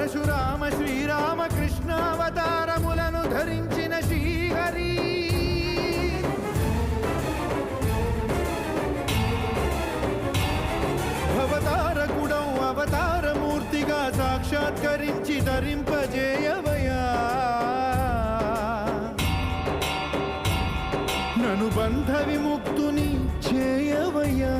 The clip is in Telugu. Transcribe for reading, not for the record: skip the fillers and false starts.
పరశురామ శ్రీరామ కృష్ణావతారములను ధరించిన శ్రీహరి అవతారకుడౌ అవతారమూర్తిగా సాక్షాత్కరించి ధరింపజేయవయా నను బంధ విముక్తుని చేయవయ్యా